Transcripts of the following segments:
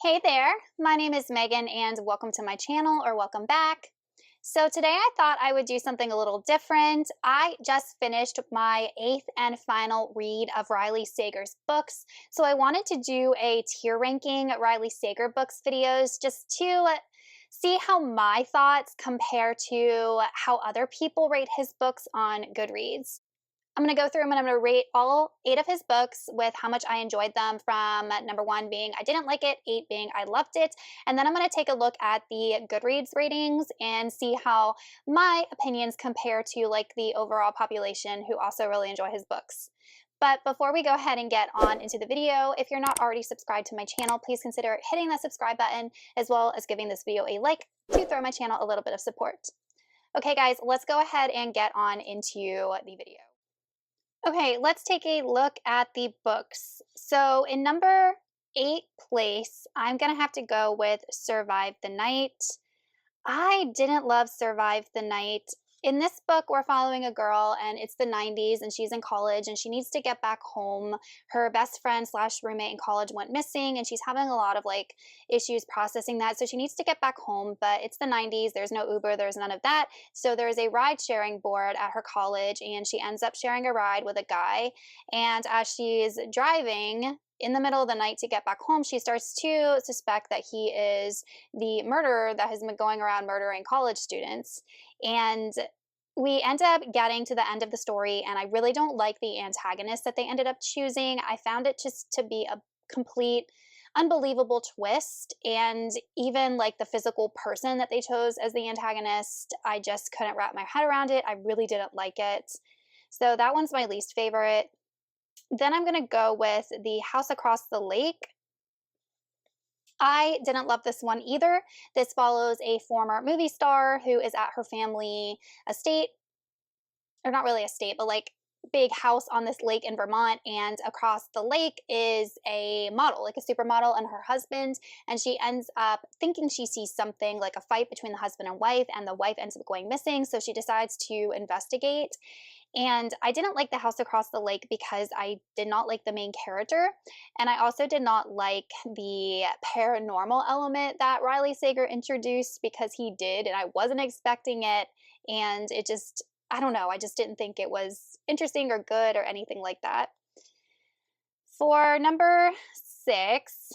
Hey there, my name is Megan and welcome to my channel or welcome back. So today I thought I would do something a little different. I just finished my 8th and final read of Riley Sager's books. So I wanted to do a tier ranking Riley Sager books videos just to see how my thoughts compare to how other people rate his books on Goodreads. I'm going to go through them and I'm going to rate all 8 of his books with how much I enjoyed them, from number 1 being I didn't like it, 8 being I loved it. And then I'm going to take a look at the Goodreads ratings and see how my opinions compare to like the overall population who also really enjoy his books. But before we go ahead and get on into the video, if you're not already subscribed to my channel, please consider hitting that subscribe button as well as giving this video a like to throw my channel a little bit of support. Okay guys, let's go ahead and get on into the video. Okay, let's take a look at the books. So in number 8 place, I'm gonna have to go with Survive the Night. I didn't love Survive the Night. In this book, we're following a girl and it's the 90s and she's in college and she needs to get back home. Her best friend slash roommate in college went missing and she's having a lot of like issues processing that. So she needs to get back home, but it's the 90s. There's no Uber, there's none of that. So there's a ride sharing board at her college and she ends up sharing a ride with a guy. And as she's driving, in the middle of the night to get back home, she starts to suspect that he is the murderer that has been going around murdering college students. And we end up getting to the end of the story, and I really don't like the antagonist that they ended up choosing. I found it just to be a complete unbelievable twist, and even like the physical person that they chose as the antagonist, I just couldn't wrap my head around it. I really didn't like it. So that one's my least favorite. Then I'm going to go with The House Across the Lake. I didn't love this one either. This follows a former movie star who is at her family estate, or not really estate, but like big house on this lake in Vermont, and across the lake is a model, like a supermodel, and her husband, and she ends up thinking she sees something like a fight between the husband and wife, and the wife ends up going missing, so she decides to investigate. And I didn't like The House Across the Lake because I did not like the main character. And I also did not like the paranormal element that Riley Sager introduced, because he did, and I wasn't expecting it. And it just, I don't know, I just didn't think it was interesting or good or anything like that. For number 6,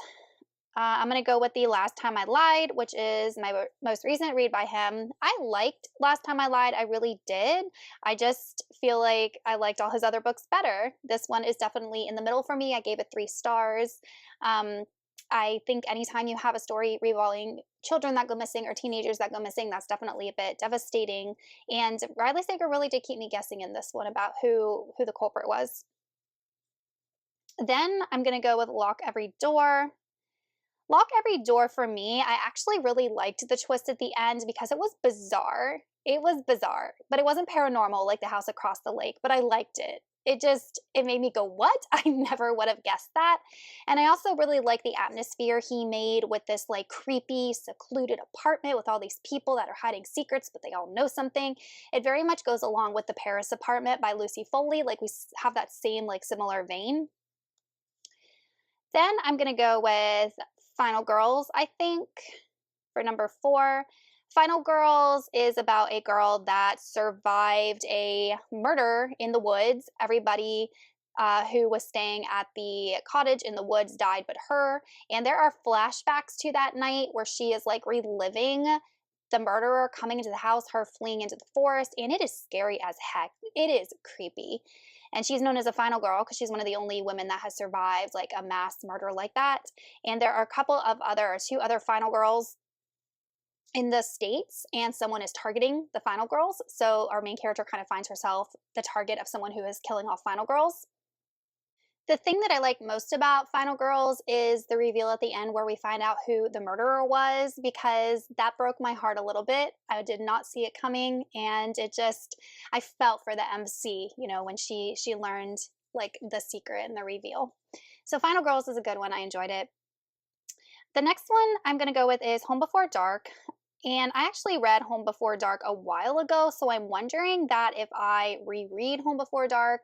I'm going to go with The Last Time I Lied, which is my most recent read by him. I liked Last Time I Lied. I really did. I just feel like I liked all his other books better. This one is definitely in the middle for me. I gave it 3 stars. I think anytime you have a story revolving children that go missing or teenagers that go missing, that's definitely a bit devastating. And Riley Sager really did keep me guessing in this one about who the culprit was. Then I'm going to go with Lock Every Door. Lock Every Door for me, I actually really liked the twist at the end because it was bizarre. It was bizarre, but it wasn't paranormal like The House Across the Lake, but I liked it. It made me go, what? I never would have guessed that. And I also really like the atmosphere he made with this like creepy, secluded apartment with all these people that are hiding secrets, but they all know something. It very much goes along with The Paris Apartment by Lucy Foley. Like we have that same like similar vein. Then I'm going to go with Final Girls, I think, for number 4. Final Girls is about a girl that survived a murder in the woods. Everybody who was staying at the cottage in the woods died but her. And there are flashbacks to that night where she is like reliving the murderer coming into the house, her fleeing into the forest, and it is scary as heck. It is creepy. And she's known as a final girl because she's one of the only women that has survived like a mass murder like that. And there are a couple of other, 2 other final girls in the States, and someone is targeting the final girls. So our main character kind of finds herself the target of someone who is killing off final girls. The thing that I like most about Final Girls is the reveal at the end where we find out who the murderer was, because that broke my heart a little bit. I did not see it coming, and I felt for the MC, you know, when she learned like the secret and the reveal. So Final Girls is a good one. I enjoyed it. The next one I'm going to go with is Home Before Dark. And I actually read Home Before Dark a while ago, so I'm wondering that if I reread Home Before Dark,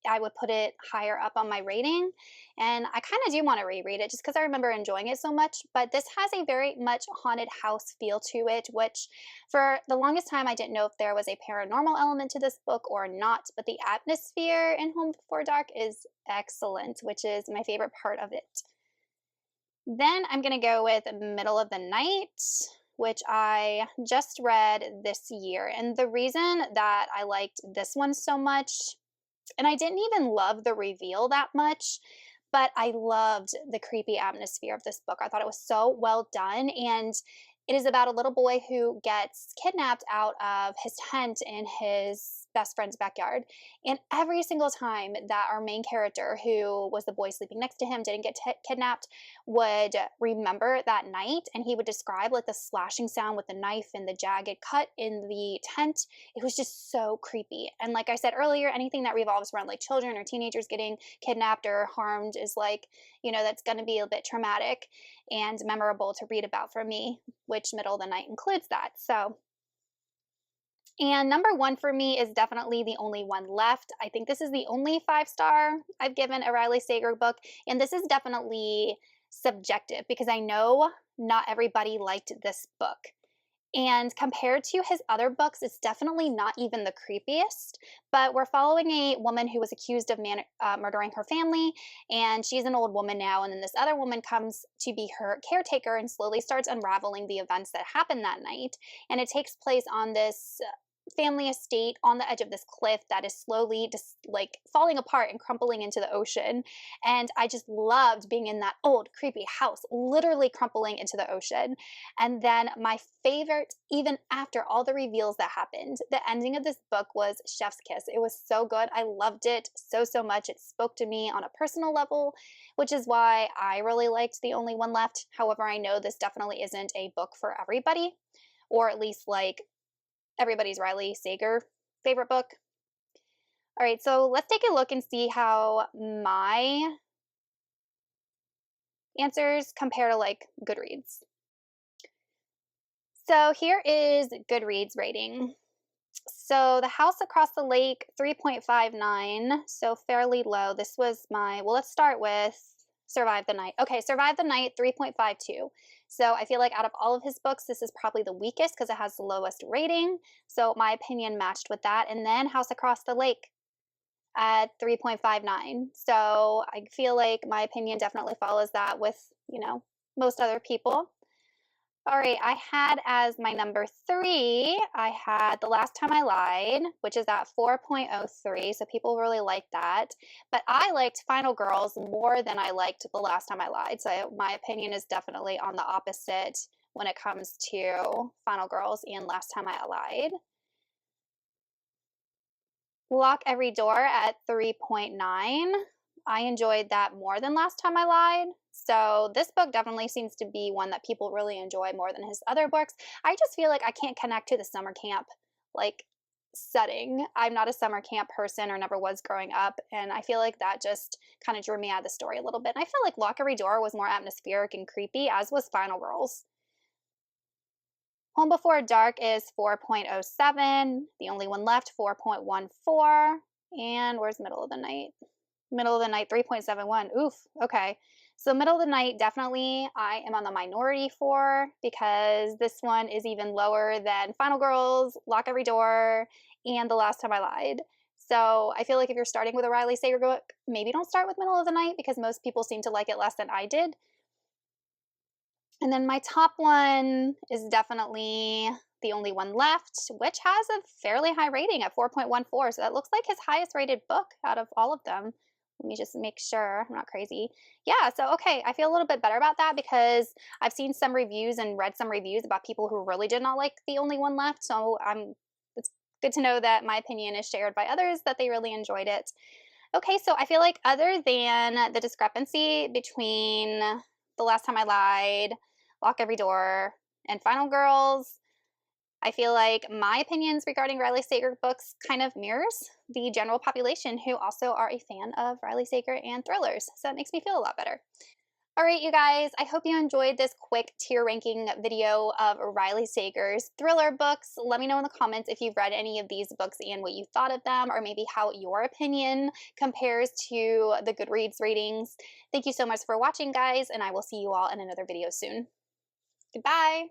I would put it higher up on my rating. And I kind of do want to reread it just because I remember enjoying it so much. But this has a very much haunted house feel to it, which for the longest time I didn't know if there was a paranormal element to this book or not. But the atmosphere in Home Before Dark is excellent, which is my favorite part of it. Then I'm going to go with Middle of the Night, which I just read this year. And the reason that I liked this one so much, and I didn't even love the reveal that much, but I loved the creepy atmosphere of this book. I thought it was so well done. And it is about a little boy who gets kidnapped out of his tent in his best friend's backyard. And every single time that our main character, who was the boy sleeping next to him, didn't get kidnapped, would remember that night, and he would describe like the slashing sound with the knife and the jagged cut in the tent. It was just so creepy. And like I said earlier, anything that revolves around like children or teenagers getting kidnapped or harmed is like, that's going to be a bit traumatic and memorable to read about for me, which Middle of the Night includes that. So, and number one for me is definitely The Only One Left. I think this is the only 5-star I've given a Riley Sager book, and this is definitely subjective because I know not everybody liked this book. And compared to his other books, it's definitely not even the creepiest. But we're following a woman who was accused of murdering her family, and she's an old woman now. And then this other woman comes to be her caretaker and slowly starts unraveling the events that happened that night. And it takes place on this family estate on the edge of this cliff that is slowly just like falling apart and crumbling into the ocean. And I just loved being in that old creepy house, literally crumbling into the ocean. And then my favorite, even after all the reveals that happened, the ending of this book was Chef's Kiss. It was so good. I loved it so much. It spoke to me on a personal level, which is why I really liked The Only One Left. However, I know this definitely isn't a book for everybody, or at least like everybody's Riley Sager favorite book. All right, so let's take a look and see how my answers compare to like Goodreads. So here is Goodreads rating. So The House Across the Lake, 3.59, so fairly low. This was let's start with Survive the Night. Okay, Survive the Night, 3.52. So I feel like out of all of his books, this is probably the weakest because it has the lowest rating. So my opinion matched with that. And then House Across the Lake at 3.59. So I feel like my opinion definitely follows that with, most other people. All right, I had as my number 3, I had The Last Time I Lied, which is at 4.03, so people really like that. But I liked Final Girls more than I liked The Last Time I Lied, so my opinion is definitely on the opposite when it comes to Final Girls and Last Time I Lied. Lock Every Door at 3.9. I enjoyed that more than Last Time I Lied. So this book definitely seems to be one that people really enjoy more than his other books. I just feel like I can't connect to the summer camp setting. I'm not a summer camp person or never was growing up, and I feel like that just kind of drew me out of the story a little bit. And I feel like Lock Every Door was more atmospheric and creepy, as was Final Girls. Home Before Dark is 4.07. The Only One Left, 4.14. And where's Middle of the Night? Middle of the Night, 3.71. Oof, okay. So Middle of the Night, definitely I am on the minority for, because this one is even lower than Final Girls, Lock Every Door, and The Last Time I Lied. So I feel like if you're starting with a Riley Sager book, maybe don't start with Middle of the Night because most people seem to like it less than I did. And then my top one is definitely The Only One Left, which has a fairly high rating at 4.14. So that looks like his highest rated book out of all of them. Let me just make sure I'm not crazy. Yeah, so okay, I feel a little bit better about that because I've seen some reviews and read some reviews about people who really did not like The Only One Left. So it's good to know that my opinion is shared by others, that they really enjoyed it. Okay, so I feel like other than the discrepancy between The Last Time I Lied, Lock Every Door, and Final Girls, I feel like my opinions regarding Riley Sager books kind of mirrors the general population who also are a fan of Riley Sager and thrillers. So that makes me feel a lot better. All right, you guys, I hope you enjoyed this quick tier ranking video of Riley Sager's thriller books. Let me know in the comments if you've read any of these books and what you thought of them, or maybe how your opinion compares to the Goodreads ratings. Thank you so much for watching, guys, and I will see you all in another video soon. Goodbye.